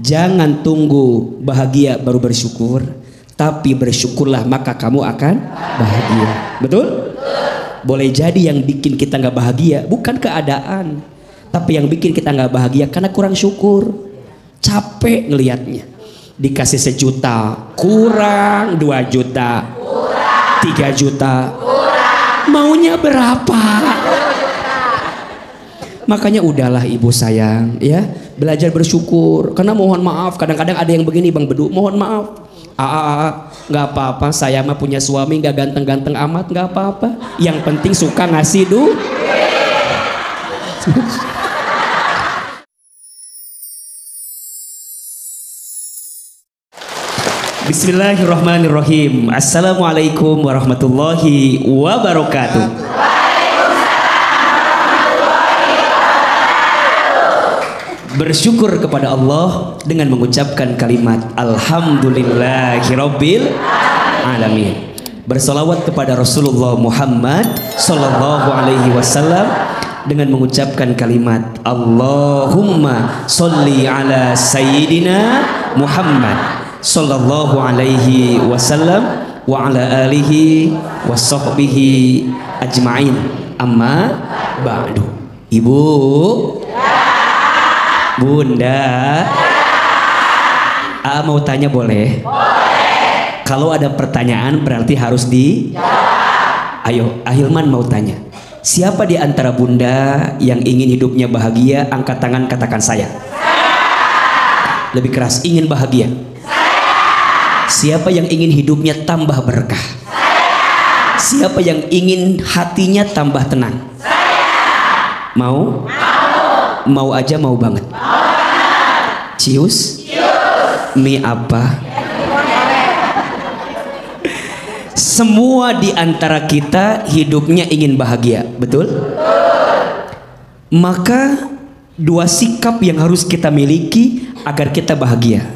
Jangan tunggu bahagia baru bersyukur, tapi bersyukurlah maka kamu akan bahagia. Betul? Boleh jadi yang bikin kita nggak bahagia bukan keadaan, tapi yang bikin kita nggak bahagia karena kurang syukur. Capek ngelihatnya. Dikasih 1 juta kurang, 2 juta kurang, 3 juta kurang. Maunya berapa? Makanya udahlah ibu sayang ya, belajar bersyukur. Karena mohon maaf kadang-kadang ada yang begini Bang Bedu, mohon maaf nggak apa-apa, saya mah punya suami nggak ganteng-ganteng amat, nggak apa-apa, yang penting suka ngasih duit. Bismillahirrahmanirrahim. Assalamualaikum warahmatullahi wabarakatuh. Bersyukur kepada Allah dengan mengucapkan kalimat Alhamdulillahirabbil alamin. Bersolawat kepada Rasulullah Muhammad sallallahu alaihi wasallam dengan mengucapkan kalimat Allahumma sholli ala sayyidina Muhammad sallallahu alaihi wasallam wa ala alihi wa sahbihi ajma'in. Amma ba'du. Ibu, Bunda, mau tanya boleh? Boleh. Kalau ada pertanyaan berarti harus dijawab. Ayo, Ahilman mau tanya. Siapa di antara Bunda yang ingin hidupnya bahagia? Angkat tangan, katakan saya. Lebih keras, ingin bahagia. Siapa yang ingin hidupnya tambah berkah? Siapa yang ingin hatinya tambah tenang? Mau? Mau aja, mau banget. Cius? Mie apa? Semua di antara kita hidupnya ingin bahagia, betul? Maka 2 sikap yang harus kita miliki agar kita bahagia.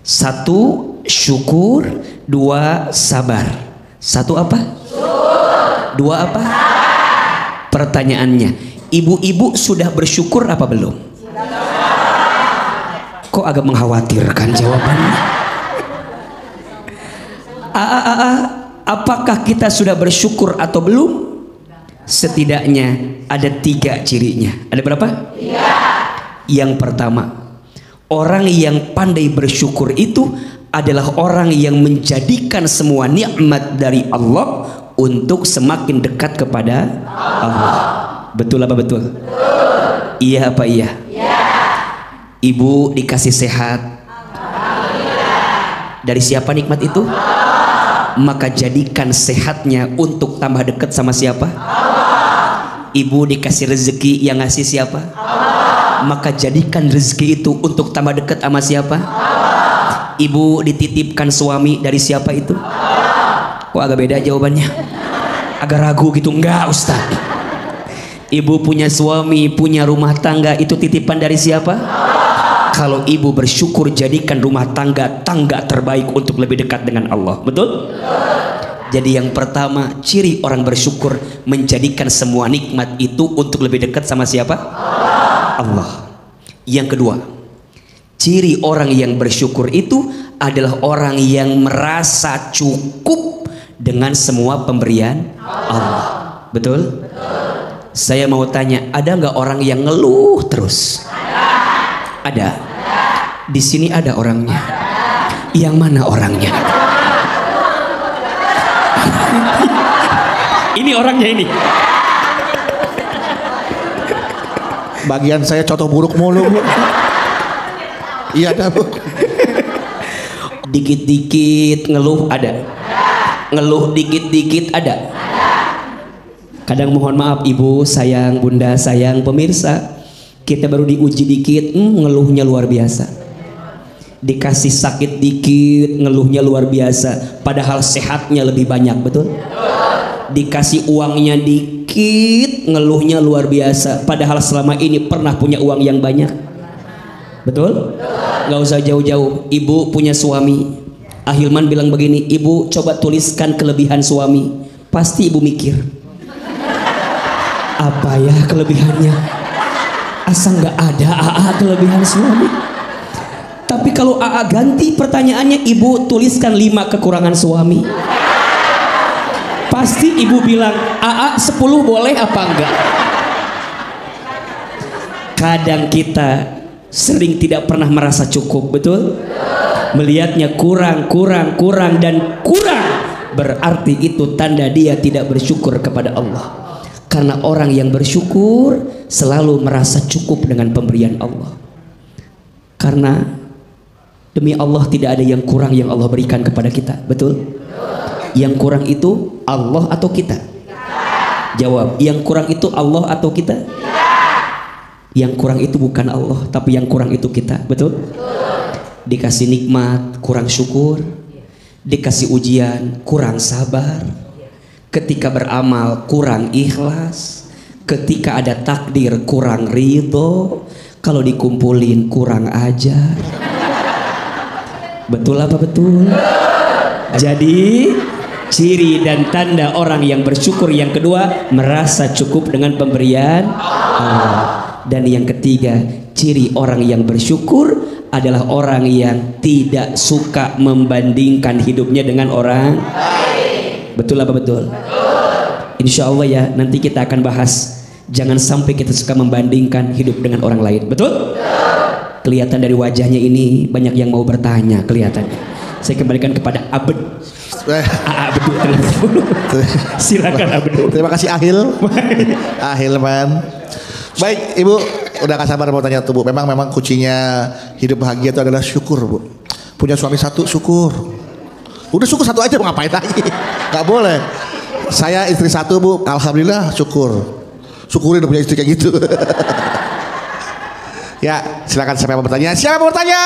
1, syukur. 2, sabar. 1 apa? 2 apa? Pertanyaannya, ibu-ibu sudah bersyukur apa belum? Kok agak mengkhawatirkan jawabannya? Apakah kita sudah bersyukur atau belum? Setidaknya ada 3 cirinya. Ada berapa? 3. Yang pertama, orang yang pandai bersyukur itu adalah orang yang menjadikan semua nikmat dari Allah untuk semakin dekat kepada Allah. Betul apa betul? Betul. Iya apa iya? Iya. Ibu dikasih sehat. Dari siapa nikmat itu? Allah. Maka jadikan sehatnya untuk tambah dekat sama siapa? Allah. Ibu dikasih rezeki, yang ngasih siapa? Allah. Maka jadikan rezeki itu untuk tambah dekat sama siapa? Allah. Ibu dititipkan suami, dari siapa itu? Allah. Kok agak beda jawabannya? Agak ragu gitu. Enggak Ustaz. Ibu punya suami, punya rumah tangga, itu titipan dari siapa? Allah. Kalau ibu bersyukur, jadikan rumah tangga terbaik untuk lebih dekat dengan Allah. Betul? Jadi yang pertama, ciri orang bersyukur menjadikan semua nikmat itu untuk lebih dekat sama siapa? Allah. Yang kedua, ciri orang yang bersyukur itu adalah orang yang merasa cukup dengan semua pemberian Allah. Betul? Saya mau tanya, ada nggak orang yang ngeluh terus? Ada. Di sini ada orangnya. Yang mana orangnya? Ini orangnya ini. Bagian saya contoh buruk mulu, Bu. Iya ada, Bu. Dikit-dikit ngeluh ada. Ngeluh dikit-dikit ada. Kadang mohon maaf ibu sayang, bunda sayang, pemirsa, kita baru diuji dikit, ngeluhnya luar biasa. Dikasih sakit dikit, ngeluhnya luar biasa. Padahal sehatnya lebih banyak, betul? Dikasih uangnya dikit, ngeluhnya luar biasa. Padahal selama ini pernah punya uang yang banyak, betul? Gak usah jauh-jauh. Ibu punya suami. Ahilman bilang begini, ibu coba tuliskan kelebihan suami. Pasti ibu mikir, apa ya kelebihannya? Asa nggak ada kelebihan suami. Tapi kalau AA ganti pertanyaannya, ibu tuliskan 5 kekurangan suami. Pasti ibu bilang, AA 10 boleh apa enggak? Kadang kita sering tidak pernah merasa cukup, betul? Melihatnya kurang dan kurang, berarti itu tanda dia tidak bersyukur kepada Allah. Karena orang yang bersyukur selalu merasa cukup dengan pemberian Allah. Karena demi Allah tidak ada yang kurang yang Allah berikan kepada kita, betul? Yang kurang itu Allah atau kita? Jawab, yang kurang itu Allah atau kita? Yang kurang itu bukan Allah, tapi yang kurang itu kita, betul? Dikasih nikmat, kurang syukur. Dikasih ujian, kurang sabar. Ketika beramal, kurang ikhlas. Ketika ada takdir, kurang ridho. Kalau dikumpulin, kurang ajar. Betul apa betul? Jadi ciri dan tanda orang yang bersyukur yang kedua, merasa cukup dengan pemberian Allah. Dan yang ketiga, ciri orang yang bersyukur adalah orang yang tidak suka membandingkan hidupnya dengan orang lain. Betul apa betul? Insya Allah ya, nanti kita akan bahas. Jangan sampai kita suka membandingkan hidup dengan orang lain. Betul? Kelihatan dari wajahnya ini banyak yang mau bertanya kelihatannya. Saya kembalikan kepada Abed. Abedul terlebih dahulu. Silakan Abedul. Terima kasih Ahil. Ahil man. Baik Ibu, udah gak sabar mau tanya tuh Bu. Memang kuncinya hidup bahagia itu adalah syukur Bu. Punya suami satu syukur. Udah syukur satu aja mau ngapain lagi? Gak boleh. Saya istri satu Bu, alhamdulillah syukur. Syukurin udah punya istri kayak gitu. Ya, silakan siapa yang mau bertanya? Siapa yang mau bertanya?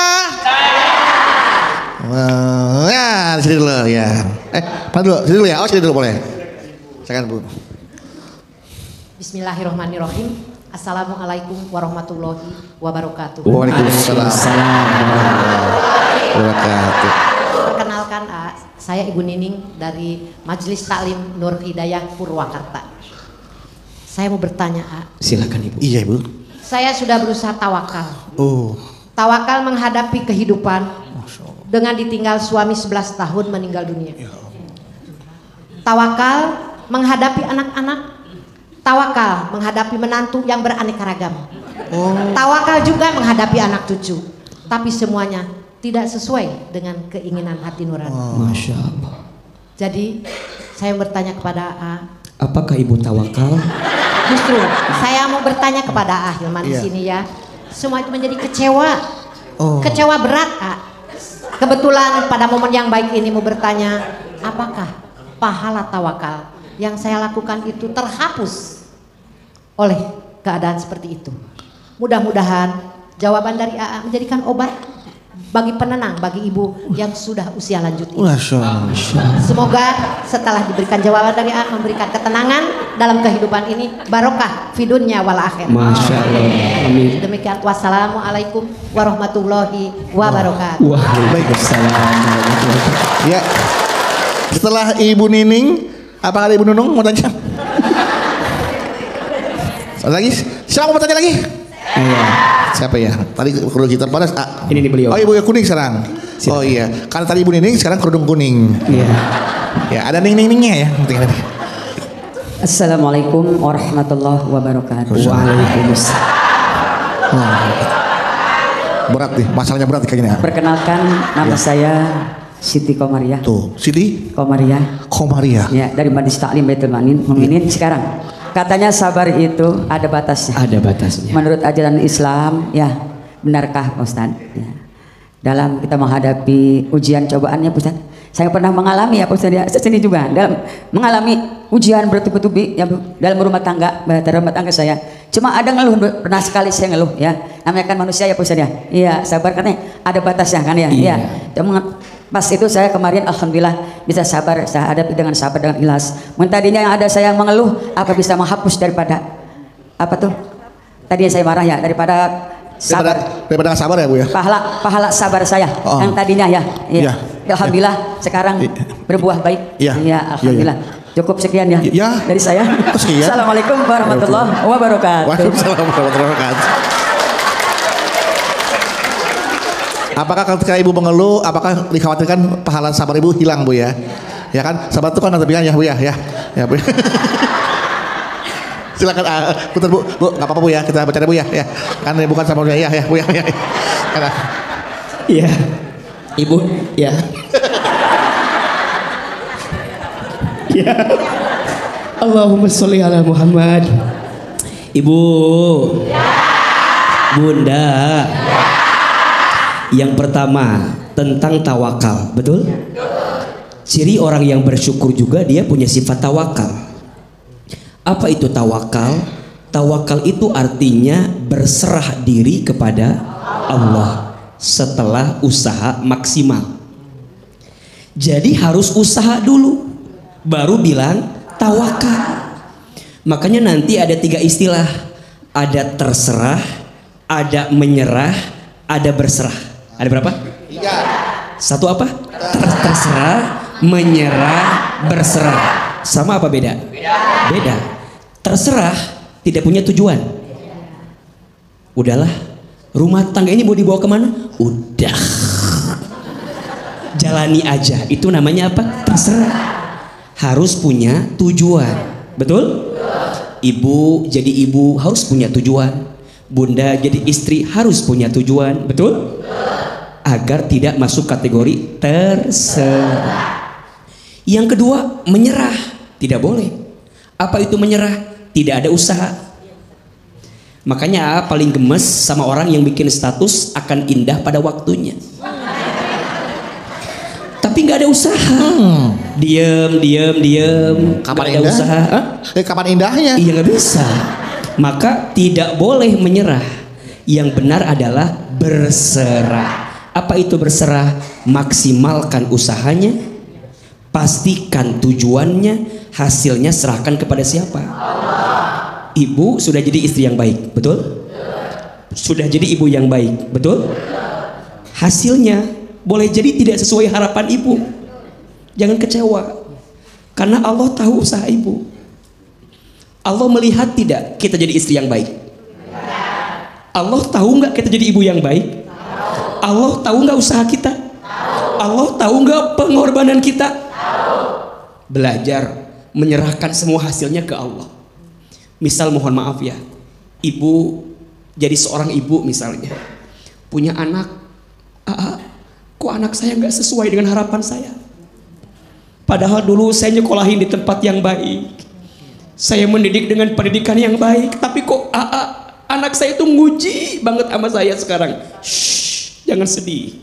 Ya, sini dulu ya. Mana dulu? Sini dulu ya. Oh, sini dulu boleh. Silakan Bu. Bismillahirrahmanirrahim. Assalamualaikum warahmatullahi wabarakatuh. Waalaikumsalam warahmatullahi wabarakatuh. Perkenalkan, saya Ibu Nining dari Majelis Taklim Nur Hidayah Purwakarta. Saya mau bertanya, Silakan Ibu. Iya Ibu. Saya sudah berusaha tawakal. Oh. Tawakal menghadapi kehidupan dengan ditinggal suami 11 tahun meninggal dunia. Tawakal menghadapi anak-anak. Tawakal menghadapi menantu yang beraneka ragam. Tawakal juga menghadapi anak cucu. Tapi semuanya tidak sesuai dengan keinginan hati nurani. Masya Allah. Jadi saya bertanya kepada Apakah Ibu tawakal? Justru saya mau bertanya kepada Hilman di sini ya. Semua itu menjadi kecewa. Kecewa berat Kebetulan pada momen yang baik ini mau bertanya, apakah pahala tawakal yang saya lakukan itu terhapus oleh keadaan seperti itu? Mudah-mudahan jawaban dari AA menjadikan obat bagi penenang bagi ibu yang sudah usia lanjut ini. Semoga setelah diberikan jawaban dari AA memberikan ketenangan dalam kehidupan ini, barokah fi dunya wal akhirah. Masya Allah. Amin. Demikian, wassalamualaikum warahmatullahi wabarakatuh. Waalaikumsalam. Ya. Setelah Ibu Nining, apa ada Ibu Nunung mau tanya? Lagi? Siapa mau tanya lagi? Iya. Siapa ya? Tadi kerudung hitam panas. Ini nih beliau. Oh Ibu kuning sekarang. Silakan. Oh iya. Karena tadi Ibu Nining sekarang kerudung kuning. Iya. Ya ada ning-ning-ningnya ya. Assalamualaikum warahmatullahi wabarakatuh. Waalaikumsalam. Berat nih, masalahnya berat kayak gini. Perkenalkan, nama saya Siti Komariah. Tuh, Siti Komariah. Ya, dari Majelis Taklim Baitul Mukminin sekarang. Katanya sabar itu ada batasnya. Ada batasnya. Menurut ajaran Islam, ya benarkah Ustaz? Ya. Dalam kita menghadapi ujian cobaannya, Ustaz. Saya pernah mengalami ya Ustaz, ya, sendiri juga dalam mengalami ujian bertubi-tubi ya dalam rumah tangga saya. Cuma ada ngeluh, pernah sekali saya ngeluh ya. Namanya kan manusia ya Ustaz ya. Iya, sabar katanya ada batasnya kan ya. Iya. Pas itu saya kemarin alhamdulillah bisa sabar, saya hadapi dengan sabar dengan ikhlas. Tadinya yang ada saya mengeluh, apa bisa menghapus daripada apa tuh? Tadi saya marah ya daripada sabar. Daripada sabar ya Bu ya. Pahala sabar saya yang tadinya ya. Iya. Alhamdulillah sekarang berbuah baik. Iya, alhamdulillah. Cukup sekian ya, dari saya. Assalamualaikum warahmatullahi wabarakatuh. Waalaikumsalam warahmatullahi wabarakatuh. Apakah ketika ibu mengeluh, apakah dikhawatirkan pahala sabar ibu hilang, Bu ya? Ya kan, sabar itu kan ada pilihan ya, Bu ya, ya Bu. Silakan putar Bu, nggak apa-apa Bu ya, kita bercanda Bu ya, kan bukan sama ya, Bu ya. Iya, Ibu, ya. Ya. Allahumma sholli ala Muhammad. Ibu, Bunda. Yang pertama tentang tawakal, betul? Ciri orang yang bersyukur juga dia punya sifat tawakal. Apa itu tawakal? Tawakal itu artinya berserah diri kepada Allah setelah usaha maksimal. Jadi harus usaha dulu baru bilang tawakal. Makanya nanti ada 3 istilah. Ada terserah, ada menyerah, ada berserah. Ada berapa? 3. Satu apa? Terserah, menyerah, berserah. Sama apa beda? Beda. Terserah tidak punya tujuan. Udahlah, rumah tangga ini mau dibawa kemana? Udah, jalani aja. Itu namanya apa? Terserah. Harus punya tujuan. Betul? Ibu jadi ibu harus punya tujuan. Bunda jadi istri harus punya tujuan. Betul? Agar tidak masuk kategori terserah. Yang kedua, menyerah. Tidak boleh. Apa itu menyerah? Tidak ada usaha. Makanya paling gemes sama orang yang bikin status akan indah pada waktunya, tapi nggak ada usaha. Diem. Kapan ada indah? Usaha? Kapan indahnya? Iya, nggak bisa. Maka tidak boleh menyerah. Yang benar adalah berserah. Apa itu berserah? Maksimalkan usahanya, pastikan tujuannya, hasilnya serahkan kepada siapa? Ibu sudah jadi istri yang baik, betul? Sudah jadi ibu yang baik, betul? Hasilnya boleh jadi tidak sesuai harapan ibu. Jangan kecewa, karena Allah tahu usaha ibu. Allah melihat tidak kita jadi istri yang baik? Allah tahu nggak kita jadi ibu yang baik? Allah tahu nggak usaha kita? Allah tahu nggak pengorbanan kita? Belajar menyerahkan semua hasilnya ke Allah. Misal mohon maaf ya, ibu jadi seorang ibu misalnya punya anak, kok anak saya nggak sesuai dengan harapan saya? Padahal dulu saya nyekolahin di tempat yang baik, saya mendidik dengan pendidikan yang baik, tapi kok anak saya itu nguji banget sama saya sekarang. Shh, jangan sedih,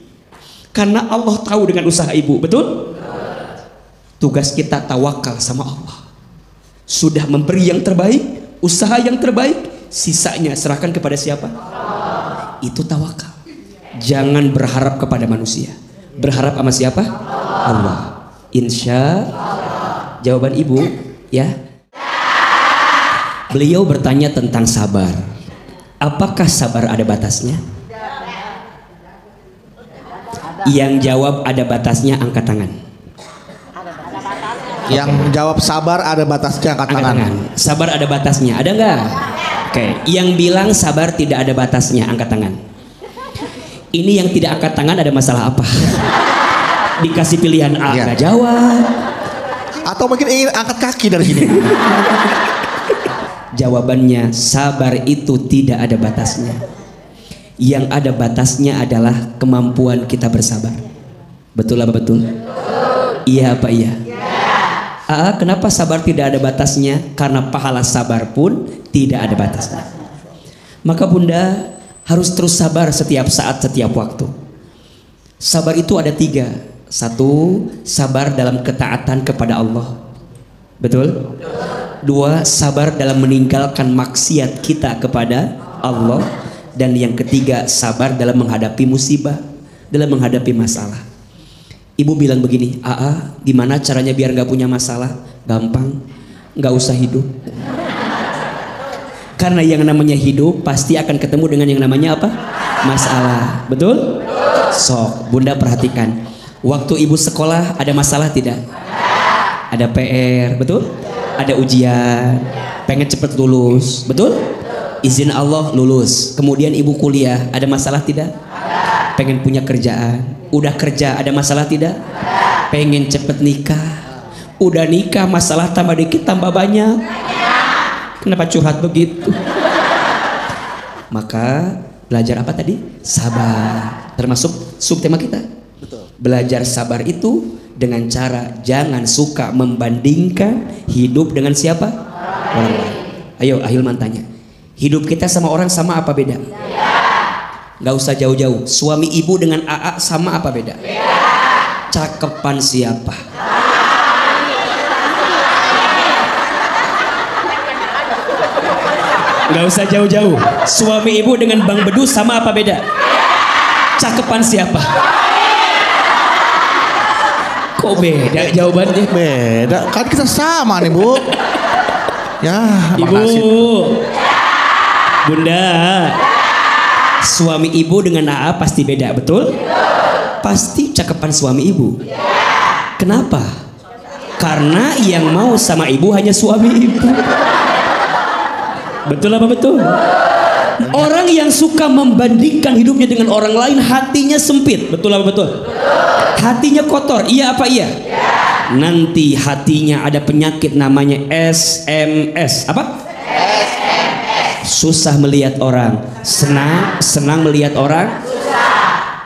karena Allah tahu dengan usaha ibu, betul? Tugas kita tawakal sama Allah. Sudah memberi yang terbaik, usaha yang terbaik, sisanya serahkan kepada siapa? Itu tawakal. Jangan berharap kepada manusia, berharap sama siapa? Allah. Insya jawaban ibu ya. Beliau bertanya tentang sabar. Apakah sabar ada batasnya? Yang jawab ada batasnya angkat tangan. Yang jawab sabar ada batasnya angkat tangan. Sabar ada batasnya, ada nggak? Oke. Yang bilang sabar tidak ada batasnya angkat tangan. Ini yang tidak angkat tangan ada masalah apa? Dikasih pilihan A nggak jawab. Atau mungkin ingin angkat kaki dari sini. Jawabannya sabar itu tidak ada batasnya. Yang ada batasnya adalah kemampuan kita bersabar. Betul apa betul? Iya apa iya? Kenapa sabar tidak ada batasnya? Karena pahala sabar pun tidak ada batasnya. Maka bunda harus terus sabar setiap saat, setiap waktu. Sabar itu ada 3. 1, sabar dalam ketaatan kepada Allah. Betul? 2, sabar dalam meninggalkan maksiat kita kepada Allah. Dan yang ketiga, sabar dalam menghadapi musibah, dalam menghadapi masalah. Ibu bilang begini, gimana caranya biar gak punya masalah? Gampang, gak usah hidup. Karena yang namanya hidup pasti akan ketemu dengan yang namanya apa? Masalah. Betul? Sok, bunda perhatikan. Waktu ibu sekolah ada masalah tidak? Ada PR, betul? Ada ujian, pengen cepet lulus, betul? Izin Allah lulus. Kemudian ibu kuliah, ada masalah tidak? Pengen punya kerjaan. Udah kerja ada masalah tidak? Pengen cepet nikah. Udah nikah masalah tambah dikit tambah banyak. Kenapa curhat begitu? Maka belajar apa tadi? Sabar. Termasuk subtema kita. Belajar sabar itu dengan cara jangan suka membandingkan hidup dengan siapa? Orang lain. Ayo Ahilman tanya. Hidup kita sama orang sama apa beda? Gak usah jauh-jauh. Suami ibu dengan AA sama apa beda? Cakepan siapa? Gak usah jauh-jauh. Suami ibu dengan Bang Bedu sama apa beda? Cakepan siapa? Kok beda jawabannya? Beda, kan kita sama nih Bu. Ya, Ibu, makasih. Bunda, suami ibu dengan AA pasti beda, betul? Pasti cakepan suami ibu. Kenapa? Karena yang mau sama ibu hanya suami ibu. Betul apa betul? Orang yang suka membandingkan hidupnya dengan orang lain hatinya sempit. Betul apa betul? Hatinya kotor. Iya apa iya? Nanti hatinya ada penyakit namanya SMS. Apa? Susah melihat orang. Senang melihat orang.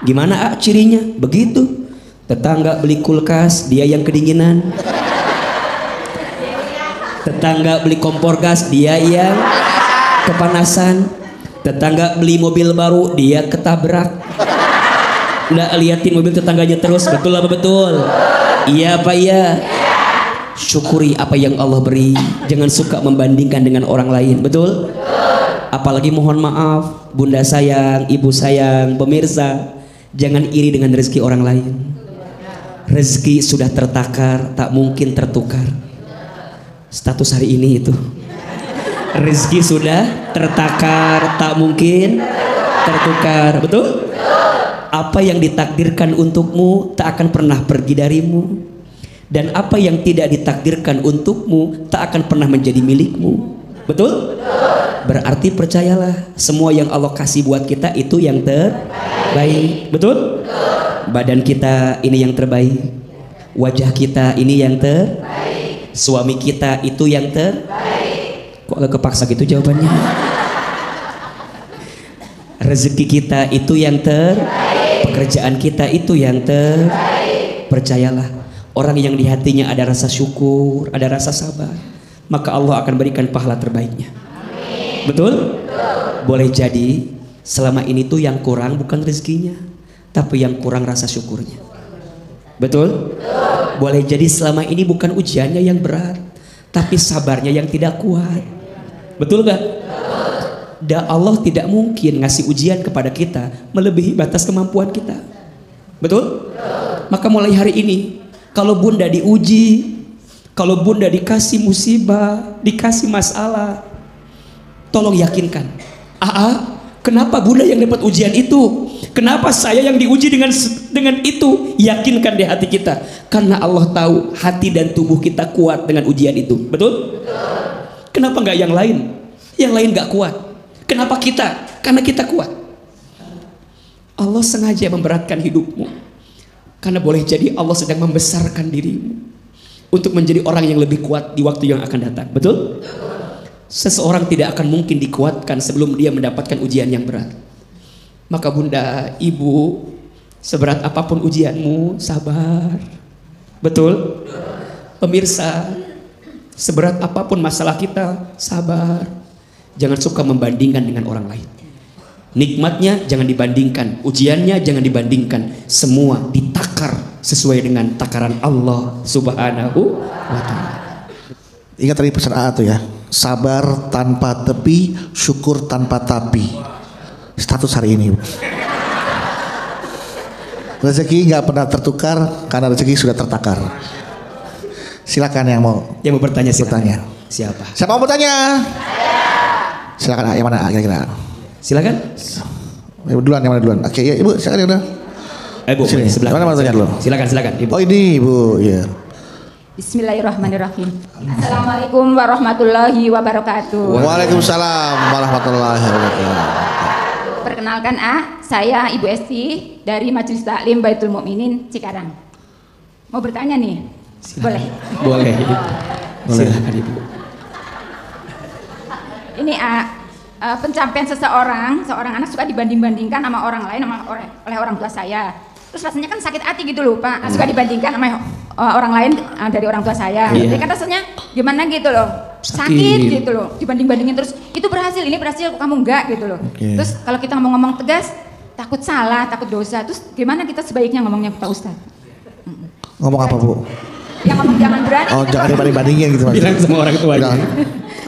Gimana cirinya? Begitu. Tetangga beli kulkas, dia yang kedinginan. Tetangga beli kompor gas, dia yang kepanasan. Tetangga beli mobil baru, dia ketabrak. Nggak liatin mobil tetangganya terus. Betul apa betul? Iya apa iya? Syukuri apa yang Allah beri. Jangan suka membandingkan dengan orang lain. Betul? Apalagi mohon maaf, bunda sayang, ibu sayang, pemirsa, jangan iri dengan rezeki orang lain. Rezeki sudah tertakar, tak mungkin tertukar. Status hari ini itu. Rezeki sudah tertakar, tak mungkin tertukar. Betul? Apa yang ditakdirkan untukmu tak akan pernah pergi darimu. Dan apa yang tidak ditakdirkan untukmu tak akan pernah menjadi milikmu. Betul? Berarti percayalah, semua yang Allah kasih buat kita itu yang terbaik. Betul? Badan kita ini yang terbaik. Wajah kita ini yang terbaik. Suami kita itu yang terbaik. Kok agak kepaksa gitu jawabannya? Rezeki kita itu yang terbaik. Pekerjaan kita itu yang terbaik. Percayalah, orang yang di hatinya ada rasa syukur, ada rasa sabar, maka Allah akan berikan pahala terbaiknya. Amin. Betul? Boleh jadi selama ini tuh yang kurang bukan rezekinya, tapi yang kurang rasa syukurnya. Betul? Boleh jadi selama ini bukan ujiannya yang berat, tapi sabarnya yang tidak kuat. Betul gak? Dan Allah tidak mungkin ngasih ujian kepada kita melebihi batas kemampuan kita. Betul? Maka mulai hari ini, kalau bunda diuji, kalau bunda dikasih musibah, dikasih masalah, tolong yakinkan, kenapa bunda yang dapat ujian itu? Kenapa saya yang diuji dengan itu? Yakinkan di hati kita, karena Allah tahu hati dan tubuh kita kuat dengan ujian itu. Betul? Kenapa nggak yang lain? Yang lain nggak kuat. Kenapa kita? Karena kita kuat. Allah sengaja memberatkan hidupmu, karena boleh jadi Allah sedang membesarkan dirimu untuk menjadi orang yang lebih kuat di waktu yang akan datang. Betul? Seseorang tidak akan mungkin dikuatkan sebelum dia mendapatkan ujian yang berat. Maka bunda, ibu, seberat apapun ujianmu, sabar. Betul? Pemirsa, seberat apapun masalah kita, sabar. Jangan suka membandingkan dengan orang lain. Nikmatnya jangan dibandingkan, ujiannya jangan dibandingkan. Semua ditakar sesuai dengan takaran Allah Subhanahu wa ta'ala. Ingat tadi pesan A tuh ya, sabar tanpa tepi, syukur tanpa tapi. Status hari ini. Rezeki nggak pernah tertukar karena rezeki sudah tertakar. Silakan yang mau bertanya silakan. Bertanya. Siapa? Siapa mau bertanya? Silakan, yang mana kira-kira? Silakan. Yang mana duluan? Oke, ya ibu, silakan ya udah. Ibu, sebelah. Mana mau tanya dulu? Silakan ibu. Oh ini ibu, ya. Bismillahirrahmanirrahim. Assalamualaikum warahmatullahi wabarakatuh. Waalaikumsalam warahmatullahi wabarakatuh. Perkenalkan saya Ibu Esti dari Majelis Taklim Baitul Mukminin Cikarang. Mau bertanya nih? Boleh? Boleh. Silakan Ibu. Ini pencapaian seorang anak suka dibanding-bandingkan sama orang lain oleh orang tua saya. Terus rasanya kan sakit hati gitu loh Pak, suka dibandingkan sama orang lain dari orang tua saya. Jadi kan rasanya gimana gitu loh, sakit gitu loh, dibanding-bandingin terus itu berhasil, ini berhasil, kamu enggak gitu loh. Terus kalau kita ngomong tegas, takut salah, takut dosa, terus gimana kita sebaiknya ngomongnya Pak Ustadz? Ngomong apa Bu? Yang ngomong jangan berani. Oh jangan dibanding-bandingin gitu Mas. Bilang sama orang tuanya.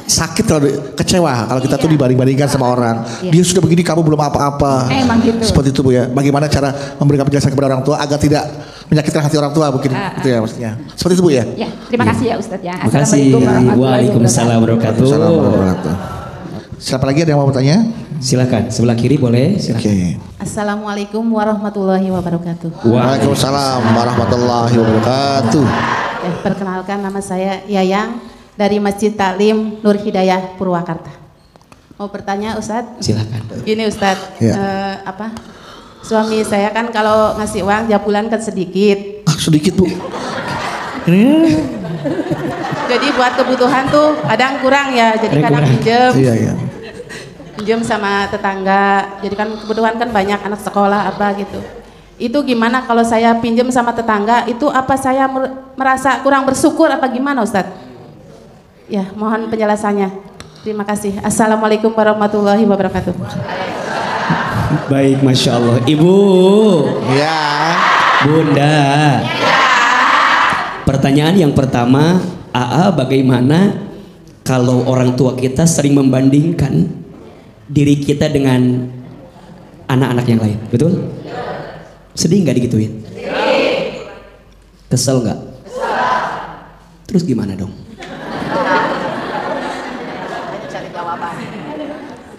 Sakit kalau kecewa kalau kita tuh dibanding-bandingkan sama orang. Dia sudah begini, kamu belum apa-apa. Emang gitu. Seperti itu Bu ya. Bagaimana cara memberikan penjelasan kepada orang tua agar tidak menyakitkan hati orang tua mungkin itu ya maksudnya. Seperti itu Bu ya. Ya, terima kasih ya Ustadz ya. Terima kasih. Waalaikumsalam warahmatullahi wabarakatuh. Siapa lagi ada yang mau bertanya? Silakan, sebelah kiri boleh. Silakan. Assalamualaikum warahmatullahi wabarakatuh. Waalaikumsalam warahmatullahi wabarakatuh. Perkenalkan, nama saya Yayang dari Masjid Taklim Nur Hidayah Purwakarta. Mau bertanya Ustadz? Silakan. Gini Ustadz, suami saya kan kalau ngasih uang tiap bulan kan sedikit. Sedikit Bu. Jadi buat kebutuhan tuh kadang kurang ya, jadi kadang pinjem. Iya. Pinjem sama tetangga. Jadi kan kebutuhan kan banyak, anak sekolah apa gitu. Itu gimana kalau saya pinjem sama tetangga, itu apa saya merasa kurang bersyukur apa gimana Ustadz? Ya, mohon penjelasannya. Terima kasih. Assalamualaikum warahmatullahi wabarakatuh. Baik, Masya Allah. Ibu. Ya. Bunda. Pertanyaan yang pertama, bagaimana kalau orang tua kita sering membandingkan diri kita dengan anak-anak yang lain? Betul? Sedih nggak digituin? Kesel nggak? Terus gimana dong?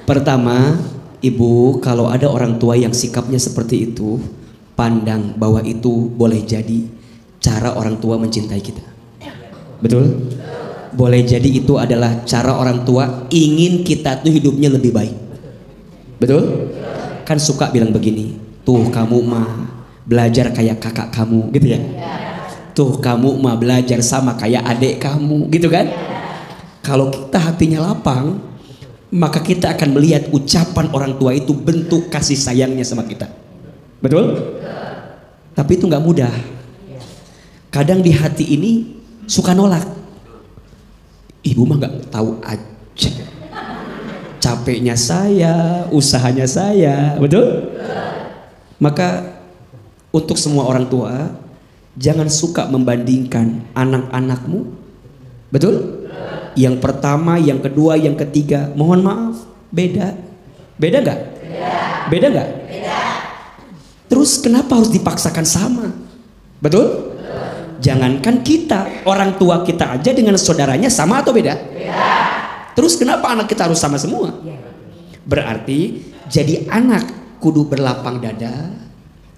Pertama, Ibu, kalau ada orang tua yang sikapnya seperti itu, pandang bahwa itu boleh jadi cara orang tua mencintai kita. Betul? Boleh jadi itu adalah cara orang tua ingin kita tuh hidupnya lebih baik. Betul? Kan suka bilang begini, tuh kamu mah belajar kayak kakak kamu, gitu ya. Tuh kamu mah belajar sama kayak adik kamu, gitu kan? Kalau kita hatinya lapang, maka kita akan melihat ucapan orang tua itu bentuk kasih sayangnya sama kita. Betul? Tapi itu nggak mudah. Kadang di hati ini suka nolak. Ibu mah nggak tahu aja. Capeknya saya, usahanya saya, betul? Maka untuk semua orang tua, jangan suka membandingkan anak-anakmu, betul? Yang pertama, yang kedua, yang ketiga, mohon maaf, beda. Beda nggak? Beda nggak? Terus kenapa harus dipaksakan sama? Betul? Jangankan kita, orang tua kita aja dengan saudaranya sama atau beda? Terus kenapa anak kita harus sama semua? Berarti jadi anak kudu berlapang dada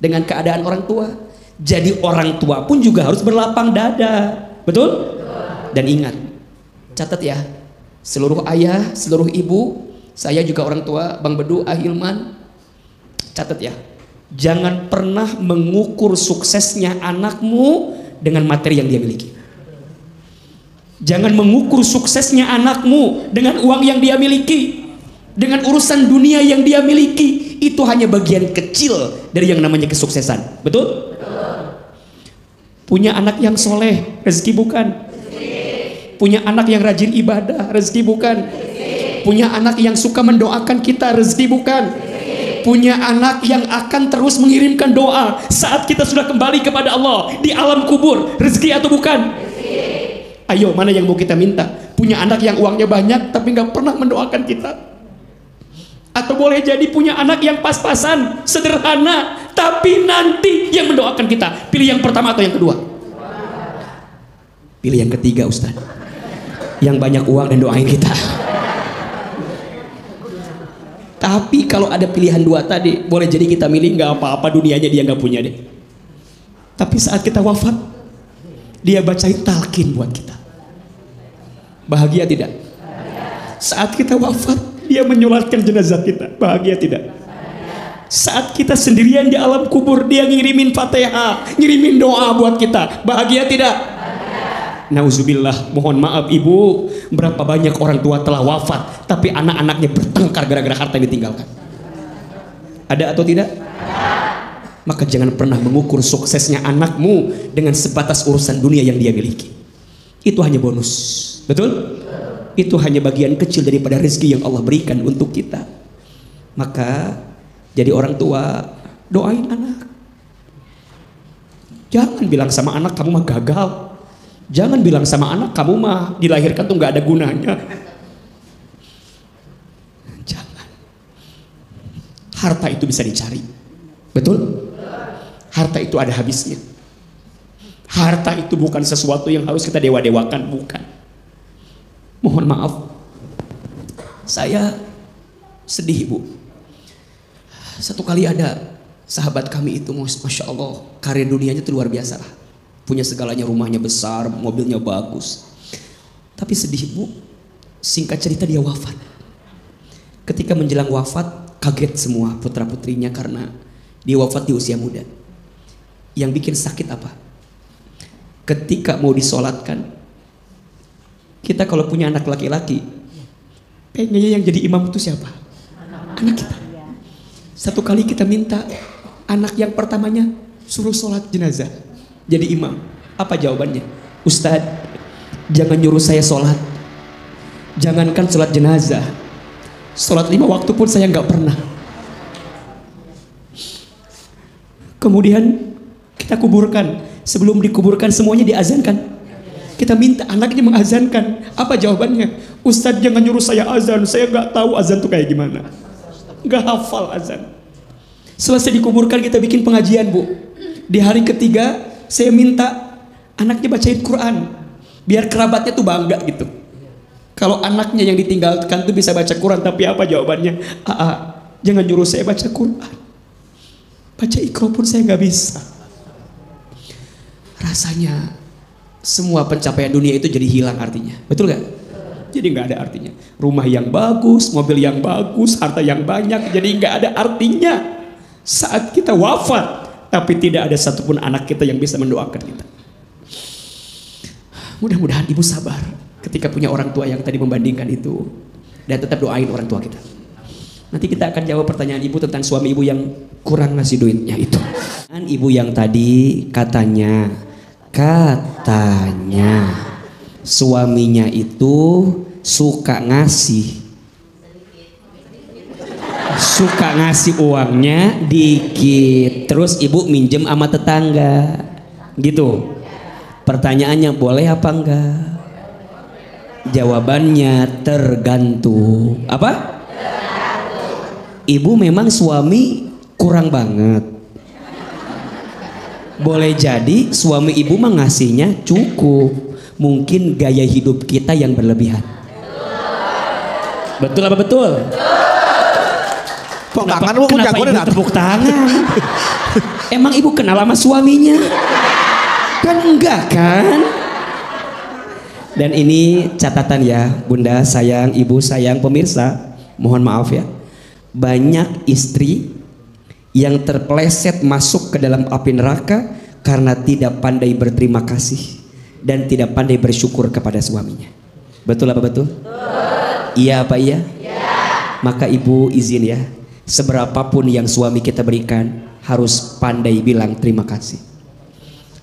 dengan keadaan orang tua. Jadi orang tua pun juga harus berlapang dada. Betul? Dan ingat, catat ya, seluruh ayah, seluruh ibu, saya juga orang tua, Bang Bedu, Ahilman, catat ya, jangan pernah mengukur suksesnya anakmu dengan materi yang dia miliki. Jangan mengukur suksesnya anakmu dengan uang yang dia miliki, dengan urusan dunia yang dia miliki. Itu hanya bagian kecil dari yang namanya kesuksesan. Betul? Punya anak yang soleh, rezeki bukan? Punya anak yang rajin ibadah, rezeki bukan? Punya anak yang suka mendoakan kita, rezeki bukan? Punya anak yang akan terus mengirimkan doa saat kita sudah kembali kepada Allah di alam kubur, rezeki atau bukan? Ayo, mana yang mau kita minta? Punya anak yang uangnya banyak tapi nggak pernah mendoakan kita? Atau boleh jadi punya anak yang pas-pasan, sederhana, tapi nanti yang mendoakan kita? Pilih yang pertama atau yang kedua? Pilih yang ketiga, Ustaz. Yang banyak uang dan doain kita. Tapi kalau ada pilihan dua tadi, boleh jadi kita milih nggak apa-apa, dunianya dia nggak punya deh. Tapi saat kita wafat, dia bacain talqin buat kita. Bahagia tidak? Saat kita wafat, dia menyolatkan jenazah kita. Bahagia tidak? Saat kita sendirian di alam kubur, dia ngirimin Fatihah, ngirimin doa buat kita. Bahagia tidak? Nauzubillah, mohon maaf ibu, berapa banyak orang tua telah wafat, tapi anak-anaknya bertengkar gara-gara harta yang ditinggalkan. Ada atau tidak? Maka jangan pernah mengukur suksesnya anakmu dengan sebatas urusan dunia yang dia miliki. Itu hanya bonus, betul? Itu hanya bagian kecil daripada rezeki yang Allah berikan untuk kita. Maka jadi orang tua, doain anak. Jangan bilang sama anak kamu mah gagal. Jangan bilang sama anak kamu mah dilahirkan tuh nggak ada gunanya. Jangan. Harta itu bisa dicari, betul? Harta itu ada habisnya. Harta itu bukan sesuatu yang harus kita dewa-dewakan, bukan. Mohon maaf, saya sedih ibu. Satu kali ada sahabat kami itu, masya Allah, karir dunianya itu luar biasa lah. Punya segalanya, rumahnya besar, mobilnya bagus. Tapi sedih ibu, singkat cerita dia wafat. Ketika menjelang wafat, kaget semua putra putrinya karena dia wafat di usia muda. Yang bikin sakit apa? Ketika mau disolatkan, kita kalau punya anak laki-laki, pengennya yang jadi imam itu siapa? Anak kita. Satu kali kita minta anak yang pertamanya suruh sholat jenazah, jadi imam. Apa jawabannya? Ustadz, jangan nyuruh saya sholat. Jangankan sholat jenazah, sholat 5 waktu pun saya nggak pernah. Kemudian kita kuburkan. Sebelum dikuburkan semuanya diazankan. Kita minta anaknya mengazankan. Apa jawabannya? Ustadz, jangan nyuruh saya azan. Saya nggak tahu azan tuh kayak gimana. Nggak hafal azan. Selesai dikuburkan kita bikin pengajian bu. Di hari ketiga saya minta anaknya bacain Quran. Biar kerabatnya tuh bangga gitu. Kalau anaknya yang ditinggalkan tuh bisa baca Quran. Tapi apa jawabannya? Jangan nyuruh saya baca Quran. Baca Iqra pun saya nggak bisa. Rasanya semua pencapaian dunia itu jadi hilang artinya. Betul gak? Jadi nggak ada artinya. Rumah yang bagus, mobil yang bagus, harta yang banyak, jadi nggak ada artinya saat kita wafat. Tapi tidak ada satupun anak kita yang bisa mendoakan kita. Mudah-mudahan ibu sabar ketika punya orang tua yang tadi membandingkan itu, dan tetap doain orang tua kita. Nanti kita akan jawab pertanyaan ibu tentang suami ibu yang kurang ngasih duitnya itu. Dan ibu yang tadi katanya suaminya itu suka ngasih uangnya dikit, terus ibu minjem sama tetangga gitu. Pertanyaannya boleh apa enggak? Jawabannya tergantung. Apa? Ibu memang suami kurang banget. Boleh jadi suami ibu mah ngasihnya cukup. Mungkin gaya hidup kita yang berlebihan. Betul apa betul? Kok tangan bu, kenapa ibu tepuk tangan? Emang ibu kenal sama suaminya? Kan enggak kan? Dan ini catatan ya bunda sayang, ibu sayang, pemirsa. Mohon maaf ya. Banyak istri yang terpeleset masuk ke dalam api neraka karena tidak pandai berterima kasih dan tidak pandai bersyukur kepada suaminya. Betul apa betul? Iya apa iya? Maka ibu izin ya, seberapapun yang suami kita berikan harus pandai bilang terima kasih.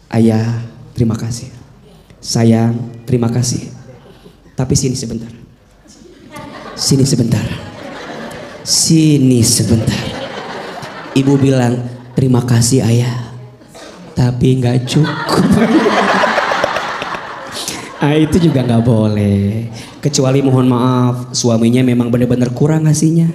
Ayah terima kasih, sayang terima kasih. Tapi sini sebentar, sini sebentar, sini sebentar. Ibu bilang terima kasih ayah, tapi nggak cukup. Itu juga nggak boleh. Kecuali mohon maaf, suaminya memang benar-benar kurang ngasihnya.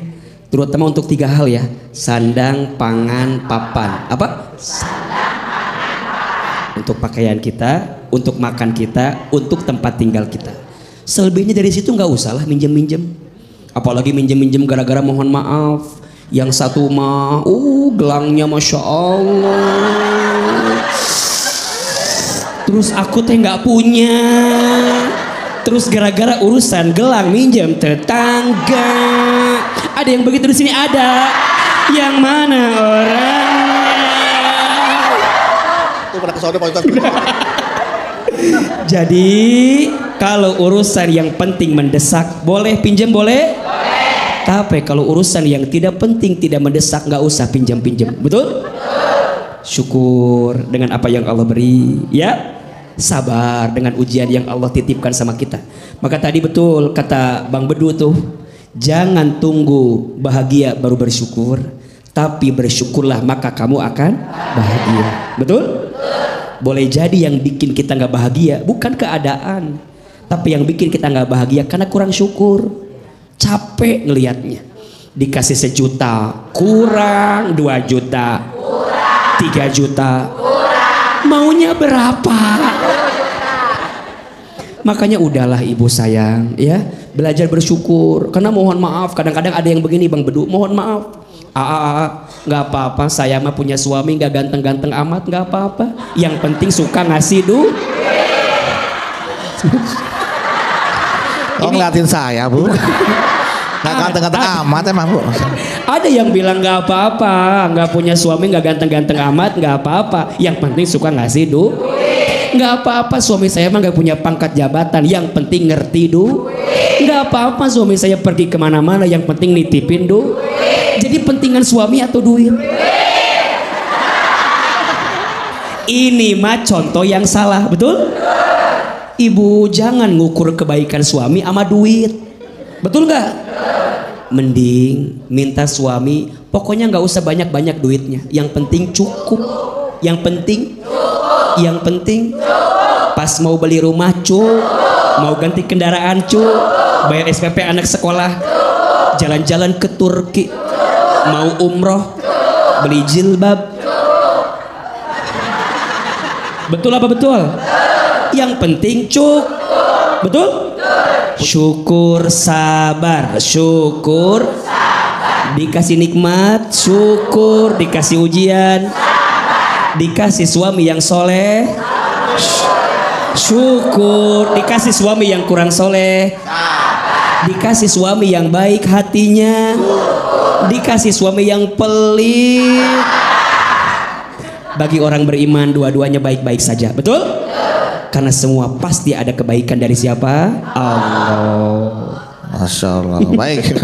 Terutama untuk 3 hal ya: sandang, pangan, papan. Apa? Sandang, pangan, papan. Untuk pakaian kita, untuk makan kita, untuk tempat tinggal kita. Selebihnya dari situ nggak usah lah minjem-minjem. Apalagi minjem-minjem gara-gara mohon maaf. Yang satu mah, gelangnya masya Allah. Terus aku teh nggak punya. Terus gara-gara urusan gelang minjem tetangga. Ada yang begitu di sini ada. Yang mana orangnya? Tuh pada kesana Pak Ustaz. Jadi kalau urusan yang penting mendesak boleh pinjam boleh? Tapi kalau urusan yang tidak penting tidak mendesak nggak usah pinjam-pinjam. Betul? Syukur dengan apa yang Allah beri, ya. Sabar dengan ujian yang Allah titipkan sama kita. Maka tadi betul kata Bang Bedu tuh, jangan tunggu bahagia baru bersyukur, tapi bersyukurlah maka kamu akan bahagia. Betul? Boleh jadi yang bikin kita nggak bahagia bukan keadaan, tapi yang bikin kita nggak bahagia karena kurang syukur. Capek ngelihatnya. Dikasih 1 juta kurang, 2 juta kurang, 3 juta kurang. Maunya berapa? Makanya udahlah ibu sayang ya, belajar bersyukur. Karena mohon maaf kadang-kadang ada yang begini Bang Bedu, mohon maaf. Nggak apa-apa, saya mah punya suami nggak ganteng-ganteng amat, nggak apa-apa. Yang penting suka ngasih duit. Oh ngeliatin saya Bu. Nggak ganteng-ganteng amat emang Bu. Ada yang bilang nggak apa-apa, nggak punya suami nggak ganteng-ganteng amat, nggak apa-apa. Yang penting suka ngasih duit. Nggak apa-apa suami saya mah nggak punya pangkat jabatan, yang penting ngerti duit. Nggak apa-apa suami saya pergi kemana-mana, yang penting nitipin duit. Jadi pentingan suami atau duit? Ini mah contoh yang salah, betul? Ibu jangan ngukur kebaikan suami sama duit, betul nggak? Mending minta suami, pokoknya nggak usah banyak-banyak duitnya, yang penting cukup, yang penting pas mau beli rumah mau ganti kendaraan bayar SPP anak sekolah, jalan-jalan ke Turki, mau umroh, beli jilbab. Betul apa betul? Yang penting betul? Syukur, sabar, syukur, dikasih nikmat, syukur, dikasih ujian, dikasih suami yang soleh, syukur, dikasih suami yang kurang soleh, dikasih suami yang baik hatinya, dikasih suami yang pelit. Bagi orang beriman dua-duanya baik-baik saja, betul? Karena semua pasti ada kebaikan dari siapa? Allah. Masya Allah. Baik.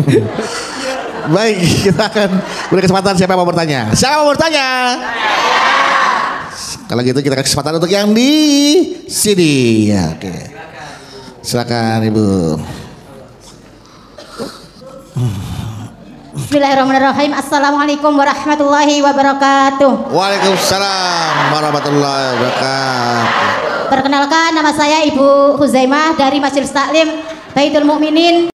Baik, kita akan beri kesempatan siapa yang mau bertanya. Siapa mau bertanya? Kalau gitu kita kasih kesempatan untuk yang di sini. Ya, oke. Silakan Ibu. Bismillahirrahmanirrahim. Assalamualaikum warahmatullahi wabarakatuh. Waalaikumsalam warahmatullahi wabarakatuh. Perkenalkan, nama saya Ibu Huzaimah dari Majelis Taklim Baitul Mukminin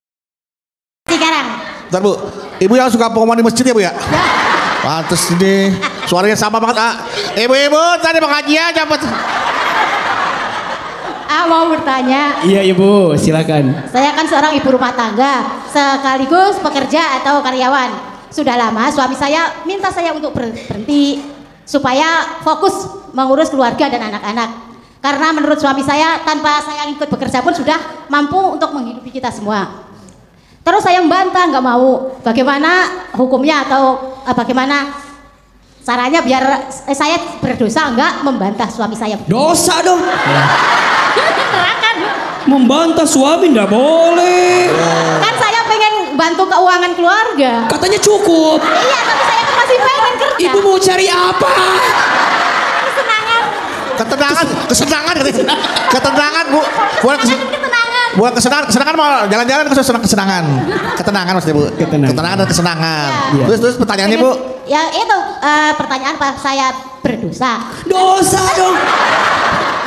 Cikarang. Bentar Bu, Ibu yang suka pengumuman di masjid ya Bu ya? Pantes ini, suaranya sama banget Ibu-ibu tadi pengajian dapat. Mau bertanya. Iya Ibu, silakan. Saya kan seorang ibu rumah tangga sekaligus pekerja atau karyawan. Sudah lama suami saya minta saya untuk berhenti supaya fokus mengurus keluarga dan anak-anak. Karena menurut suami saya tanpa saya ikut bekerja pun sudah mampu untuk menghidupi kita semua. Terus saya membantah, nggak mau. Bagaimana hukumnya atau bagaimana caranya biar saya berdosa nggak membantah suami saya? Dosa dong. Neraka. Membantah suami nggak boleh. Kan saya pengen bantu keuangan keluarga. Katanya cukup. Iya, tapi saya kan masih pengen kerja. Ibu mau cari apa? Kesenangan. Ketenangan Bu. Buat Ketenangan. Buat kesenangan mau jalan-jalan kesenangan. Ketenangan maksudnya Bu. Ketenangan dan kesenangan. Ya. Terus pertanyaannya Bu. Ya itu pertanyaan Pak, saya berdosa. Dosa dong.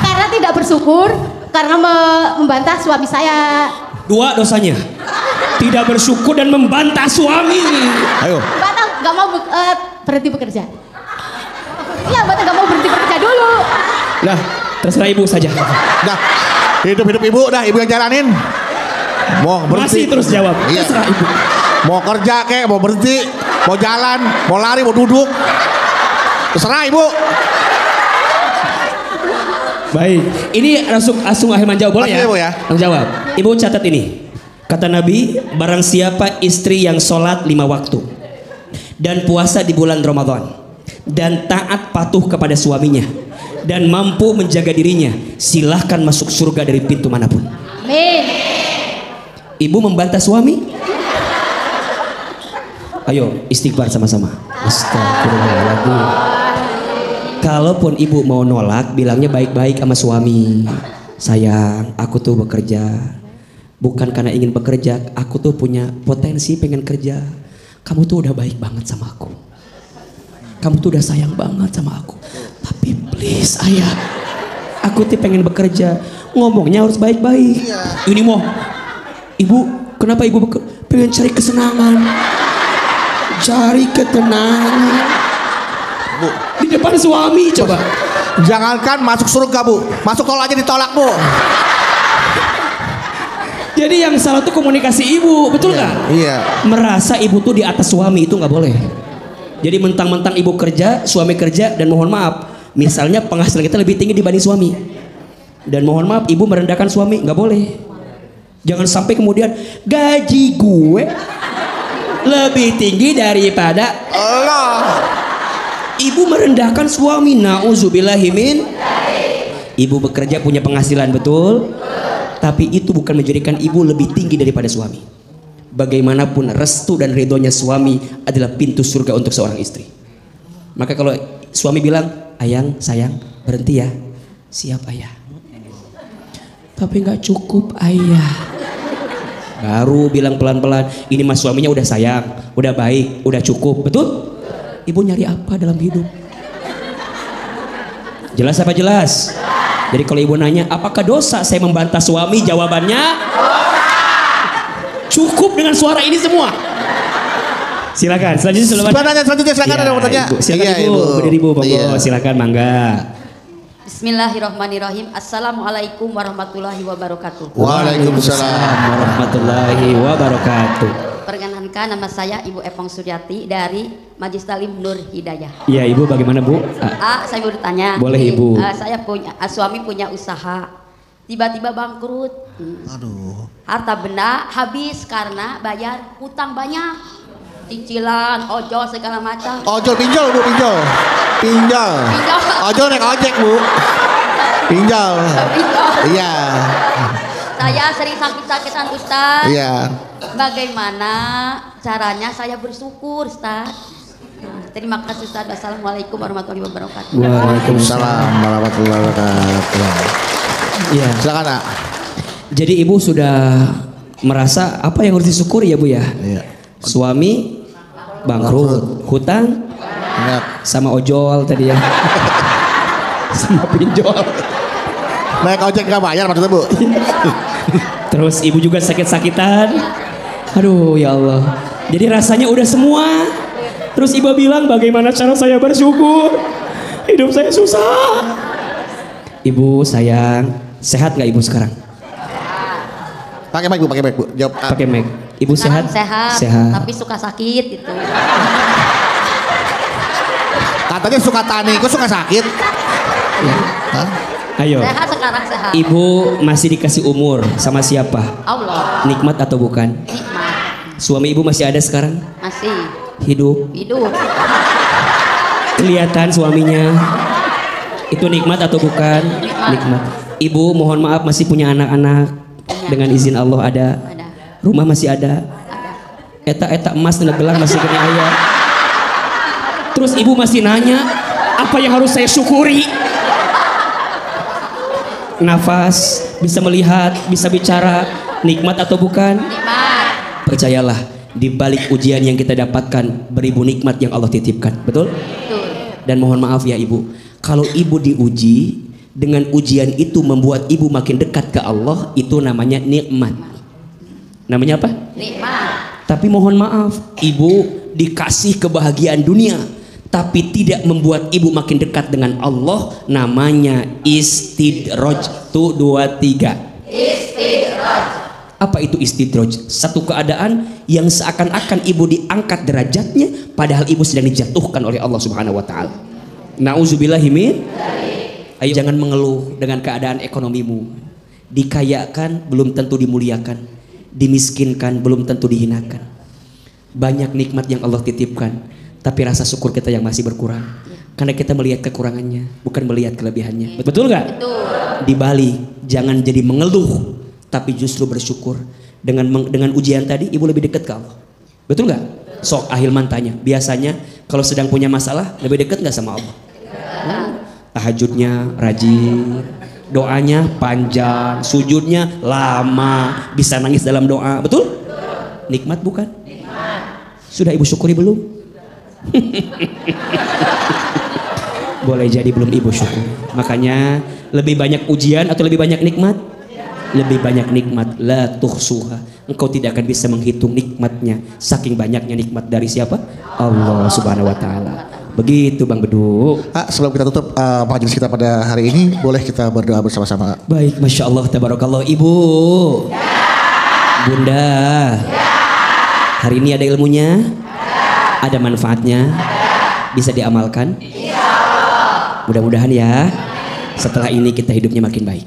Karena tidak bersyukur, karena membantah suami saya. 2 dosanya. Tidak bersyukur dan membantah suami. Ayo. Batal nggak mau berhenti bekerja. Iya, batal nggak mau berhenti bekerja dulu. Nah, terserah Ibu saja. Dah, hidup Ibu, dah Ibu yang jalanin. Mau berhenti. Masih terus jawab. Iya. Terserah Ibu. Mau kerja kek, mau berhenti, mau jalan, mau lari, mau duduk. Terserah Ibu. Baik, ini langsung Ahilman jawab boleh ya? Ibu ya. Langsung jawab. Ibu catat ini. Kata Nabi, barang siapa istri yang sholat 5 waktu dan puasa di bulan Ramadan dan taat patuh kepada suaminya dan mampu menjaga dirinya, silahkan masuk surga dari pintu manapun. Amin. Ibu membantah suami? Ayo istighfar sama-sama. Astagfirullahaladzim. Kalaupun ibu mau nolak, bilangnya baik-baik sama suami. Sayang, aku tuh bekerja bukan karena ingin bekerja, aku tuh punya potensi pengen kerja. Kamu tuh udah baik banget sama aku, kamu tuh udah sayang banget sama aku, tapi please ayah, aku tuh pengen bekerja. Ngomongnya harus baik-baik. Ini mau ibu, kenapa ibu pengen cari kesenangan, cari ketenangan Bu, di depan suami? Coba jangankan masuk surga Bu, masuk tol aja ditolak Bu. jadi yang salah tuh komunikasi ibu, betul nggak? Iya. Merasa ibu tuh di atas suami, itu nggak boleh. Jadi mentang-mentang ibu kerja, suami kerja, dan mohon maaf, misalnya penghasilan kita lebih tinggi dibanding suami, dan mohon maaf ibu merendahkan suami, nggak boleh. Jangan sampai kemudian gaji gue lebih tinggi daripada Allah. Ibu merendahkan suami. Nauzubillahimin. Ibu bekerja punya penghasilan, betul, tapi itu bukan menjadikan ibu lebih tinggi daripada suami. Bagaimanapun restu dan ridhonya suami adalah pintu surga untuk seorang istri. Maka kalau suami bilang, ayang, sayang, berhenti ya. Siap ayah. Tapi nggak cukup ayah. Baru bilang pelan-pelan, ini mas suaminya udah sayang, udah baik, udah cukup, betul? Ibu nyari apa dalam hidup? Jelas apa jelas? Jadi kalau ibu nanya, apakah dosa saya membantah suami? Jawabannya cukup dengan suara ini semua. Silakan. Selanjutnya silakan ada mau tanya. Silakan Iya, ibu. Berdiri ibu, monggo. Silakan, mangga. Bismillahirrahmanirrahim. Assalamualaikum warahmatullahi wabarakatuh. Waalaikumsalam warahmatullahi wabarakatuh. Perkenalkan, nama saya Ibu Epong Suryati dari Majlis Talim Nur Hidayah. Iya ibu, bagaimana bu? Saya mau bertanya. Boleh ibu. Saya punya suami punya usaha, tiba-tiba bangkrut. Aduh. Harta benda habis karena bayar hutang banyak, cicilan, ojol segala macam. Ojol, pinjol Bu, pinjol. Pinjol. Pinjol. Ojol naik ojek Bu. Pinjol. Pinjol. Iya. Saya sering sakit-sakitan Ustaz. Iya. Bagaimana caranya saya bersyukur Ustaz? Nah, terima kasih Ustaz. Wassalamualaikum warahmatullahi wabarakatuh. Waalaikumsalam warahmatullahi wabarakatuh. Iya. Silakan Nak. Jadi ibu sudah merasa apa yang harus disyukuri ya bu ya? Iya. Suami bangkrut, hutang, Ingat. sama ojol tadi ya. Sama pinjol. Naik ojek nggak bayar maksudnya Bu? Terus ibu juga sakit-sakitan. Aduh ya Allah. Jadi rasanya udah semua. Terus ibu bilang, bagaimana cara saya bersyukur? Hidup saya susah. Ibu sayang, sehat nggak ibu sekarang? Pakai mic Bu, pakai mic Bu. Jawab. Pakai mic. Ibu Sekarang sehat? sehat, tapi suka sakit gitu. Katanya suka tani, kok suka sakit? Hah? Ayo. Sehat sekarang sehat. Ibu masih dikasih umur sama siapa? Allah. Nikmat atau bukan? Nikmat. Suami ibu masih ada sekarang? Masih Hidup? hidup. Kelihatan suaminya? Itu nikmat atau bukan? Nikmat. Ibu mohon maaf masih punya anak-anak? Dengan izin Allah ada? Ada. Rumah masih ada? Eta-eta emas dan gelang masih kena ayah. Terus ibu masih nanya, apa yang harus saya syukuri? Nafas, bisa melihat, bisa bicara, nikmat atau bukan? Nikmat. Percayalah, di balik ujian yang kita dapatkan beribu nikmat yang Allah titipkan, betul? Betul. Dan mohon maaf ya ibu, kalau ibu diuji, dengan ujian itu membuat ibu makin dekat ke Allah, itu namanya nikmat. Namanya apa? Nikmat. Tapi mohon maaf, ibu dikasih kebahagiaan dunia, tapi tidak membuat ibu makin dekat dengan Allah, namanya istidraj. 1, 2, 3. Istidraj. Apa itu istidraj? Satu keadaan yang seakan-akan ibu diangkat derajatnya, padahal ibu sedang dijatuhkan oleh Allah Subhanahu wa taala. Nauzubillahimin. Ayo jangan mengeluh dengan keadaan ekonomimu. Dikayakan belum tentu dimuliakan, dimiskinkan belum tentu dihinakan. Banyak nikmat yang Allah titipkan, tapi rasa syukur kita yang masih berkurang. Karena kita melihat kekurangannya, bukan melihat kelebihannya. Betul nggak? Betul. Di Bali, jangan jadi mengeluh, tapi justru bersyukur. Dengan ujian tadi, ibu lebih dekat ke Allah. Betul nggak? Sok Ahilman tanya, biasanya kalau sedang punya masalah, lebih dekat nggak sama Allah? Tahajudnya rajin, doanya panjang, sujudnya lama, bisa nangis dalam doa. Betul? Nikmat bukan? Sudah ibu syukuri belum? Boleh jadi belum ibu syukuri. Makanya lebih banyak ujian atau lebih banyak nikmat? Lebih banyak nikmat. La tuhsuha. Engkau tidak akan bisa menghitung nikmatnya, saking banyaknya nikmat dari siapa? Allah Subhanahu wa taala. Begitu Bang Bedu. Sebelum kita tutup majelis kita pada hari ini, boleh kita berdoa bersama-sama? Baik, Masya Allah, tabarakallah. Ibu, Bunda, hari ini ada ilmunya, ada manfaatnya, bisa diamalkan. Mudah-mudahan ya, setelah ini kita hidupnya makin baik.